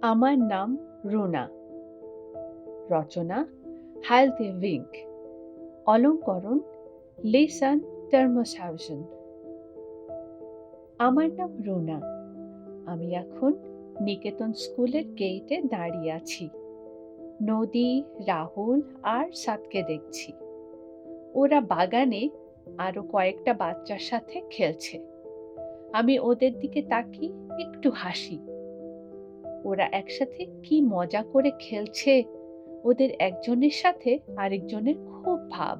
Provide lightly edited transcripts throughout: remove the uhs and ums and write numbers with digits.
আমার নাম রুনা। রচনা হায়ালতে ভিঙ্ক। অলংকরণ লিসান টার্মসহাউসেন। আমার নাম রুনা। আমি এখন নিকেতন স্কুলের গেইটে দাঁড়িয়ে আছি। নদী, রাহুল আর সাতকে দেখছি। ওরা বাগানে আরো কয়েকটা বাচ্চার সাথে খেলছে। আমি ওদের দিকে তাকিয়ে একটু হাসি। ওরা একসাথে কি মজা করে খেলছে। ওদের একজনের সাথে আরেকজনের খুব ভাব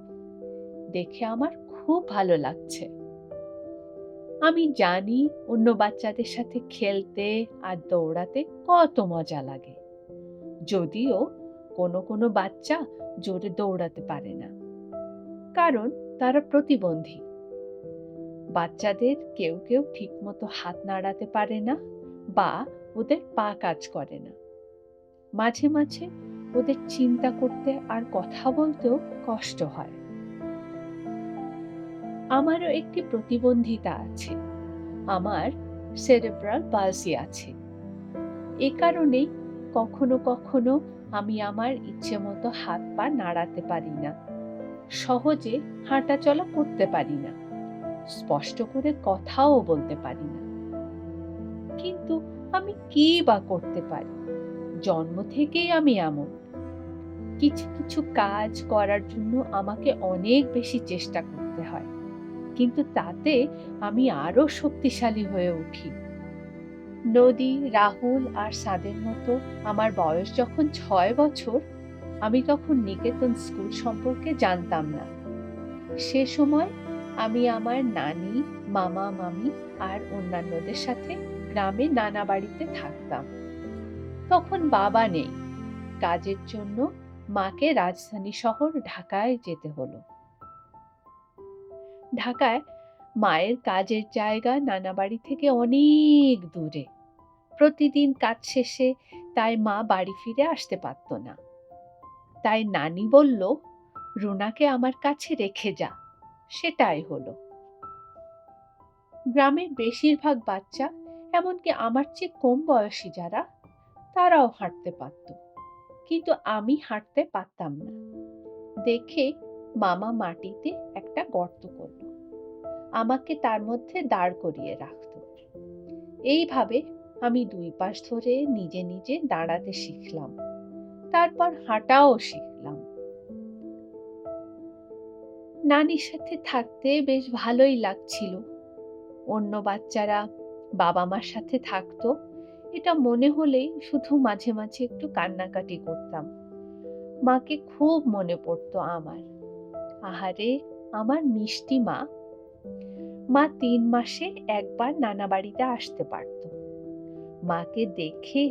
দেখে আমার খুব ভালো লাগছে। আমি জানি অন্য বাচ্চাদের সাথে খেলতে আর দৌড়াতে কত মজা লাগে, যদিও কোনো কোনো বাচ্চা জোরে দৌড়াতে পারে না, কারণ তারা প্রতিবন্ধী। বাচ্চাদের কেউ কেউ ঠিকমতো হাত নাড়াতে পারে না বা ওদের পা কাজ করে না। মাঝে মাঝে ওদের চিন্তা করতে আর কথা বলতেও কষ্ট হয়। আমারও একটি প্রতিবন্ধিতা আছে। আমার সেরেব্রাল পালসি আছে। এ কারণেই কখনো কখনো আমি আমার ইচ্ছে মতো হাত পা নাড়াতে পারি না, সহজে হাঁটাচলা করতে পারি না, স্পষ্ট করে কথাও বলতে পারি না। কিন্তু আমি কি বা করতে পারি? জন্ম থেকেই আমি এমন। কিছু কিছু কাজ করার জন্য আমাকে অনেক বেশি চেষ্টা করতে হয়, কিন্তু তাতে আমি আরো শক্তিশালী হয়ে উঠি। নদী, রাহুল আর সাদের মতো আমার বয়স যখন ৬ বছর, আমি তখন নিকেতন স্কুল সম্পর্কে জানতাম না। সে সময় আমি আমার নানি, মামা মামি আর অন্যান্যদের সাথে গ্রামে নানা বাড়িতে থাকতাম। তখন বাবা নেই। কাজের জন্য মাকে রাজধানী শহর ঢাকায় যেতে হলো। ঢাকায় মায়ের কাজের জায়গা নানা বাড়ি থেকে অনেক দূরে। প্রতিদিন কাজ শেষে তাই মা বাড়ি ফিরে আসতে পারত না। তাই নানি বলল, রুনাকে আমার কাছে রেখে যা। সেটাই হলো। গ্রামের বেশিরভাগ বাচ্চা, এমনকি আমার চেয়ে কম বয়সী যারা, তারাও হাঁটতে পারত, কিন্তু আমি হাঁটতে পারতাম না। দেখে মামা মাটিতে একটা গর্ত করল, আমাকে তার মধ্যে দাঁড় করিয়ে রাখত। এইভাবে আমি ২ পাশ ধরে নিজে নিজে দাঁড়াতে শিখলাম, তারপর হাঁটাও শিখলাম। নানির সাথে থাকতে বেশ ভালোই লাগছিল। অন্য বাচ্চারা বাবা মার সাথে থাকতো, এটা মনে হলেই শুধু মাঝে মাঝে একটু কান্নাকাটি করতাম। মাকে খুব মনে পড়তো আমার। আহারে, আমার মিষ্টি মা। মা ৩ মাসে একবার নানা বাড়িতে আসতে পারত। মাকে দেখে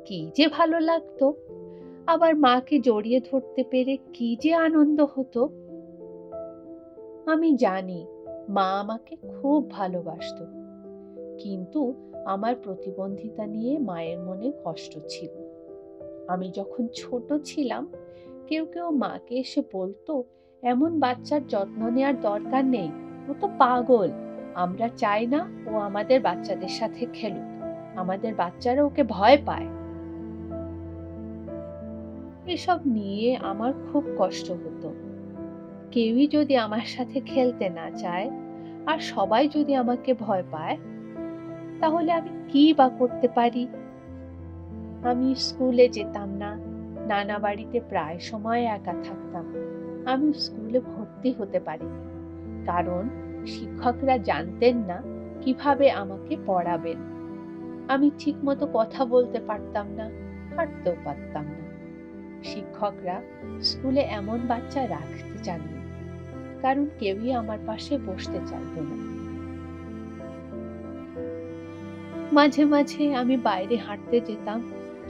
কি যে ভালো লাগতো, আবার মাকে জড়িয়ে ধরতে পেরে কি যে আনন্দ হতো। আমি জানি মা আমাকে খুব ভালোবাসতো, কিন্তু আমার প্রতিবন্ধিতা নিয়ে মায়ের মনে কষ্ট ছিল। আমি যখন ছোট ছিলাম, কেউ কেউ মাকে এসে বলতো, এমন বাচ্চার যত্ন নেওয়ার দরকার নেই, ও তো পাগল। আমরা চাই না ও আমাদের বাচ্চাদের সাথে খেলুক, আমাদের বাচ্চারা ওকে ভয় পায়। এসব নিয়ে আমার খুব কষ্ট হতো। কেউই যদি আমার সাথে খেলতে না চায় আর সবাই যদি আমাকে ভয় পায়, তাহলে আমি কি বা করতে পারি? আমি স্কুলে যেতাম না, নানা বাড়িতে প্রায় সময় একা থাকতাম। আমি স্কুলে ভর্তি হতে পারিনি, কারণ শিক্ষকরা জানতেন না কিভাবে আমাকে পড়াবেন। আমি ঠিকমতো কথা বলতে পারতাম না, হাঁটতেও পারতাম না। শিক্ষকরা স্কুলে এমন বাচ্চা রাখতে চাননি, কারণ কেউই আমার পাশে বসতে চাইতো না। মাঝে মাঝে আমি বাইরে হাঁটতে যেতাম,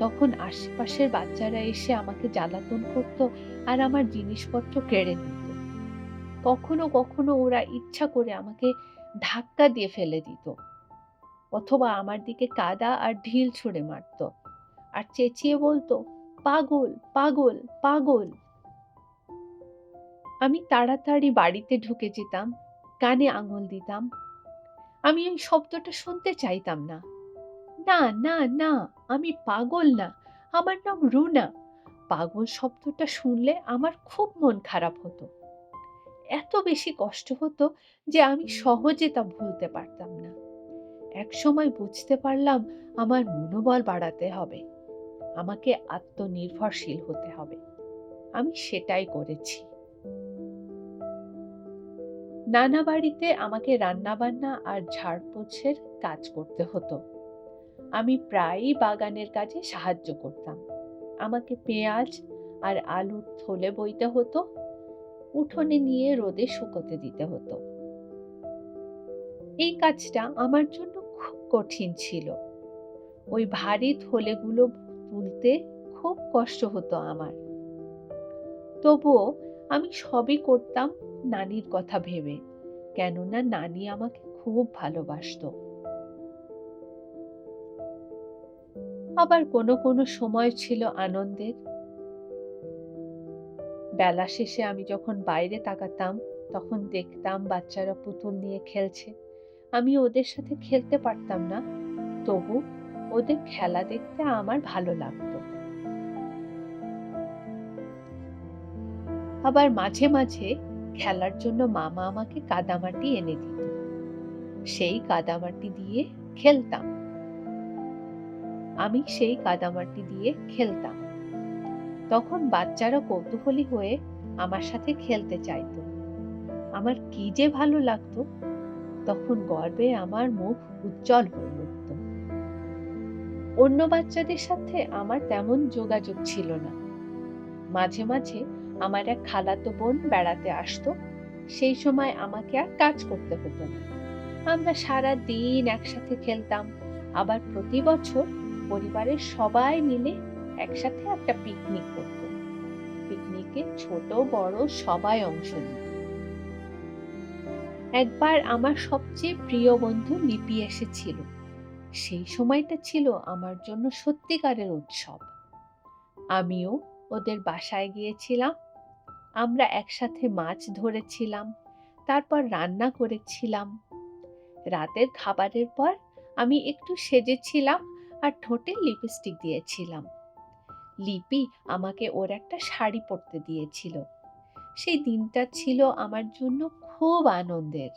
তখন আশেপাশের বাচ্চারা এসে আমাকে জ্বালাতন করত আর আমার জিনিসপত্র কেড়ে নিত। কখনো কখনো ওরা ইচ্ছা করে আমাকে ধাক্কা দিয়ে ফেলে দিত, অথবা আমার দিকে কাদা আর ঢিল ছুঁড়ে মারত আর চেঁচিয়ে বলতো, পাগল পাগল পাগল। আমি তাড়াতাড়ি বাড়িতে ঢুকে যেতাম, কানে আঙুল দিতাম। আমি ওই শব্দটা শুনতে চাইতাম না। না না না, আমি পাগল না, আমার নাম রুনা। পাগল শব্দটা শুনলে আমার খুব মন খারাপ হতো। এত বেশি কষ্ট হতো যে আমি সহজে তা ভুলতে পারতাম না। একসময় বুঝতে পারলাম আমার মনোবল বাড়াতে হবে, আমাকে আত্মনির্ভরশীল হতে হবে। আমি সেটাই করেছি। নানা বাড়িতে আমাকে রান্নাবান্না আর ঝাড়পোছের কাজ করতে হতো। আমি প্রায়ই বাগানের কাজে সাহায্য করতাম। আমাকে পেঁয়াজ আর আলুর থলে বইতে হতো, উঠোনে নিয়ে রোদে শুকোতে দিতে হতো। এই কাজটা আমার জন্য খুব কঠিন ছিল। ওই ভারী থলেগুলো তুলতে খুব কষ্ট হতো আমার। তবুও আমি সবই করতাম নানির কথা ভেবে, কেননা নানি আমাকে খুব ভালোবাসতো। আবার কোনো কোনো সময় ছিল আনন্দের। বেলা শেষে আমি যখন বাইরে তাকাতাম, তখন দেখতাম বাচ্চারা পুতুল নিয়ে খেলছে। আমি ওদের সাথে খেলতে পারতাম না, তবু ওদের খেলা দেখতে আমার ভালো লাগতো। আবার মাঝে মাঝে খেলার জন্য মামা আমাকে কাদামাটি এনে দিত। সেই কাদামাটি দিয়ে খেলতাম। আমি সেই কাদামাটি দিয়ে খেলতাম। তখন বাচ্চারা কৌতূহলী হয়ে আমার সাথে খেলতে চাইতো। আমার কি যে ভালো লাগতো! তখন গর্বে আমার মুখ উজ্জ্বল হয়ে উঠত। অন্য বাচ্চাদের সাথে আমার তেমন যোগাযোগ ছিল না। মাঝে মাঝে আমার এক খালাতো বোন বেড়াতে আসতো। সেই সময় আমাকে আর কাজ করতে হতো না। আমরা সারা দিন একসাথে খেলতাম। আবার প্রতি বছর পরিবারের সবাই মিলে একসাথে একটা পিকনিক করত। পিকনিকে ছোট বড় সবাই অংশ নিত। একবার আমার সবচেয়ে প্রিয় বন্ধু লিপি এসেছিল। সেই সময়টা ছিল আমার জন্য সত্যিকারের উৎসব। আমিও ওদের বাসায় গিয়েছিলাম। আমরা একসাথে মাছ ধরেছিলাম, তারপর রান্না করেছিলাম। রাতের খাবারের পর আমি একটু সেজেছিলাম আর ঠোঁটে লিপস্টিক দিয়েছিলাম। লিপি আমাকে ওর একটা শাড়ি পরতে দিয়েছিল। সেই দিনটা ছিল আমার জন্য খুব আনন্দের।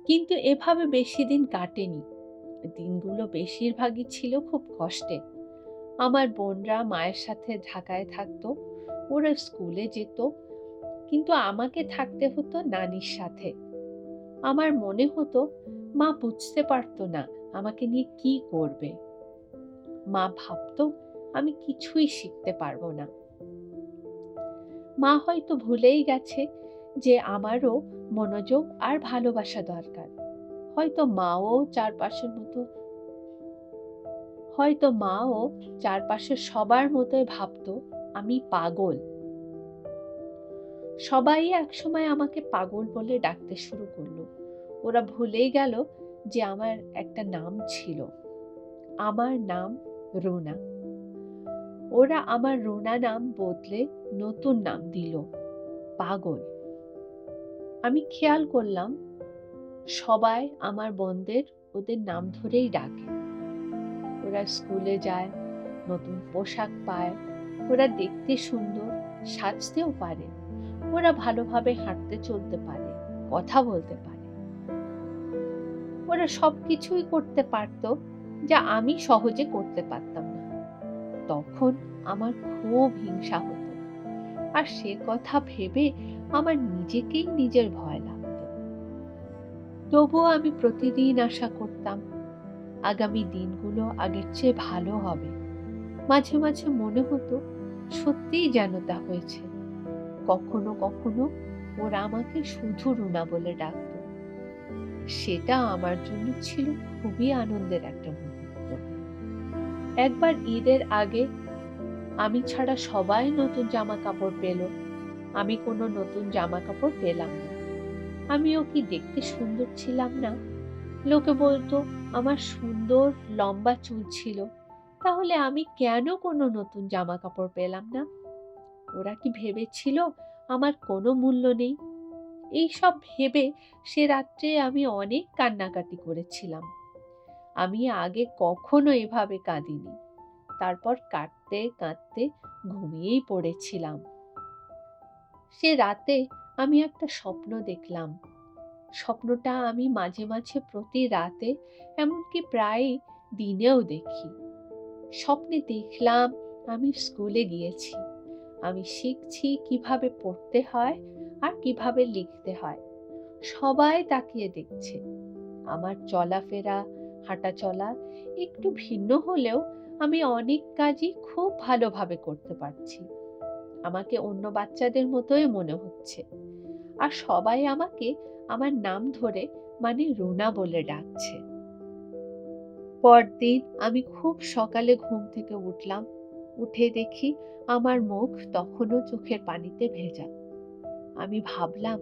কিন্তু এভাবে বেশি দিন কাটেনি। দিনগুলো বেশিরভাগই ছিল খুব কষ্টে। আমার বোনরা মায়ের সাথে ঢাকায় থাকতো, ওরা স্কুলে যেত, কিন্তু আমাকে থাকতে হতো নানির সাথে। আমার মনে হতো মা বুঝতে পারতো না আমাকে নিয়ে কি করবে। মা ভাবতো আমি কিছুই শিখতে পারবো না। মা হয়তো ভুলেই গেছে যে আমারও মনোযোগ আর ভালোবাসা দরকার। হয়তো মাও চারপাশের মতো হয়তো মাও চারপাশের সবার মতোই ভাবতো আমি পাগল। সবাই একসময় আমাকে পাগল বলে ডাকতে শুরু করলো। ওরা ভুলেই গেল যে আমার একটা নাম ছিল। আমার নাম রুনা। ওরা আমার রুনা নাম বদলে নতুন নাম দিল, পাগল। আমি খেয়াল করলাম সবাই আমার বোনদের ওদের নাম ধরেই ডাকে। ওরা স্কুলে যায়, নতুন পোশাক পায়, ওরা দেখতে সুন্দর, সাজতেও পারে, ওরা ভালোভাবে হাঁটতে চলতে পারে, কথা বলতে পারে। ওরা সবকিছুই করতে পারত যা আমি সহজে করতে পারতাম না। তখন আমার খুব হিংসা হতো, আর সে কথা ভেবে আমার নিজেকেই নিজের ভয় লাগতো। তবুও আমি প্রতিদিন আশা করতাম আগামী দিনগুলো আগের চেয়ে ভালো হবে। মাঝে মাঝে মনে হতো সত্যিই যেন তা হয়েছে। কখনো কখনো ওরা আমাকে শুধু রুনা বলে ডাকত। সেটা আমার জন্য ছিল খুবই আনন্দের একটা মুহূর্ত। একবার ঈদের আগে আমি ছাড়া সবাই নতুন জামা কাপড় পেল, আমি কোনো নতুন জামা কাপড় পেলাম না। আমিও কি দেখতে সুন্দর ছিলাম না? লোকে বলতো আমার সুন্দর লম্বা চুল ছিল, তাহলে আমি কেন কোনো নতুন জামা কাপড় পেলাম না? ওরা কি ভেবেছিল আমার কোনো মূল্য নেই? এই সব ভেবে সে রাত্রে আমি অনেক কান্নাকাটি করেছিলাম। আমি আগে কখনো এভাবে কাঁদিনি। তারপর কাঁদতে কাঁদতে ঘুমিয়েই পড়েছিলাম। সে রাতে আমি একটা স্বপ্ন দেখলাম। স্বপ্নটা আমি মাঝে মাঝে প্রতি রাতে, এমনকি প্রায় দিনেও দেখি। স্বপ্নে দেখলাম আমি স্কুলে গিয়েছি। আমি শিখছি কিভাবে পড়তে হয় আর কিভাবে লিখতে হয়। সবাই তাকিয়ে দেখছে। আমার চলাফেরা, হাঁটাচলা একটু ভিন্ন হলেও আমি অনেক কাজই খুব ভালোভাবে করতে পারছি। আমাকে অন্য বাচ্চাদের মতোই মনে হচ্ছে। আর সবাই আমাকে আমার নাম ধরে, মানে রুনা বলে ডাকছে। পরদিন আমি খুব সকালে ঘুম থেকে উঠলাম। উঠে দেখি আমার মুখ তখনও চোখের পানিতে ভেজা। আমি ভাবলাম,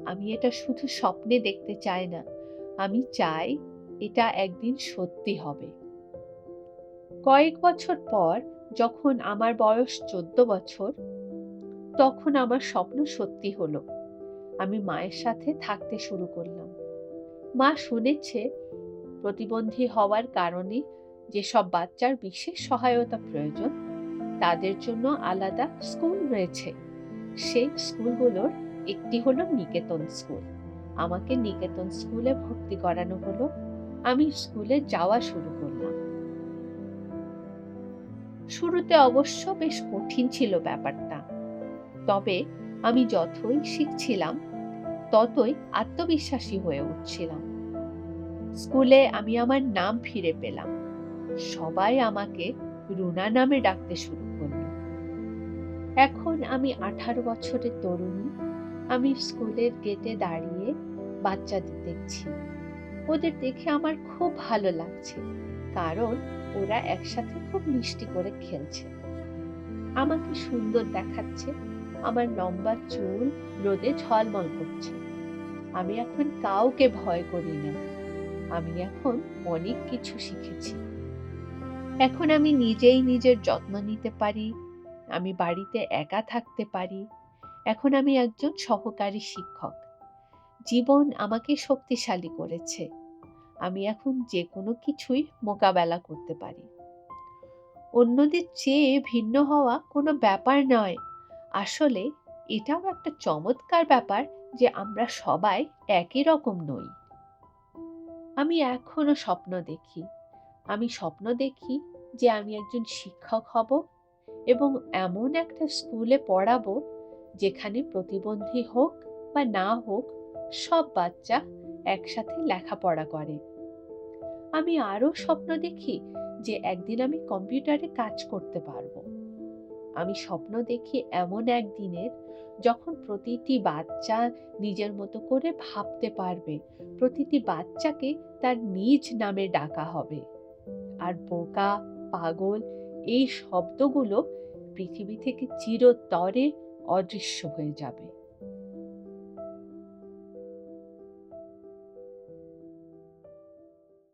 আমি এটা শুধু স্বপ্নে দেখতে চাই না, আমি চাই এটা একদিন সত্যি হবে। কয়েক বছর পর, যখন আমার বয়স 14 বছর, তখন আমার স্বপ্ন সত্যি হলো। আমি মায়ের সাথে থাকতে শুরু করলাম। মা শুনেছে প্রতিবন্ধী হওয়ার কারণে যেসব বাচ্চার বিশেষ সহায়তা প্রয়োজন, তাদের জন্য আলাদা স্কুল রয়েছে। সেই স্কুলগুলোর একটি হলো নিকেতন স্কুল। আমাকে নিকেতন স্কুলে ভর্তি করানো হলো। আমি স্কুলে যাওয়া শুরু করলাম। শুরুতে অবশ্য বেশ কঠিন ছিল ব্যাপারটা। তবে আমি যতই শিখছিলাম, ততই আত্মবিশ্বাসী হয়ে উঠছিলাম। স্কুলে আমি আমার নাম ফিরে পেলাম। সবাই আমাকে রুনা নামে ডাকতে শুরু করলো। এখন আমি 18 বছরের তরুণী। আমি স্কুলের গেটে দাঁড়িয়ে বাচ্চাদের দেখছি। ওদের দেখে আমার খুব ভালো লাগছে, কারণ ওরা একসাথে খুব মিষ্টি করে খেলছে। আমাকে সুন্দর দেখাচ্ছে। আমার লম্বা চুল রোদে ঝলমল করছে। আমি এখন কাউকে ভয় করি না। আমি এখন অনেক কিছু শিখেছি। এখন আমি নিজেই নিজের যত্ন নিতে পারি। আমি বাড়িতে একা থাকতে পারি। এখন আমি একজন সহকারী শিক্ষক। জীবন আমাকে শক্তিশালী করেছে। আমি এখন যে কোনো কিছুই মোকাবেলা করতে পারি। অন্যদের চেয়ে ভিন্ন হওয়া কোনো ব্যাপার নয়। আসলে এটাও একটা চমৎকার ব্যাপার যে আমরা সবাই একই রকম নই। আমি এখনো স্বপ্ন দেখি। আমি স্বপ্ন দেখি যে আমি একজন শিক্ষক হব এবং এমন একটা স্কুলে পড়াবো যেখানে প্রতিবন্ধী হোক বা না হোক, সব বাচ্চা একসাথে লেখাপড়া করে। আমি আরো স্বপ্ন দেখি যে একদিন আমি কম্পিউটারে কাজ করতে পারবো। আমি স্বপ্ন দেখি এমন একদিনের, যখন প্রতিটি বাচ্চা নিজের মতো করে ভাবতে পারবে। প্রতিটি বাচ্চাকে তার নিজ নামে ডাকা হবে। আর বোকা, পাগল এই শব্দগুলো পৃথিবী থেকে চিরতরে অদৃশ্য হয়ে যাবে।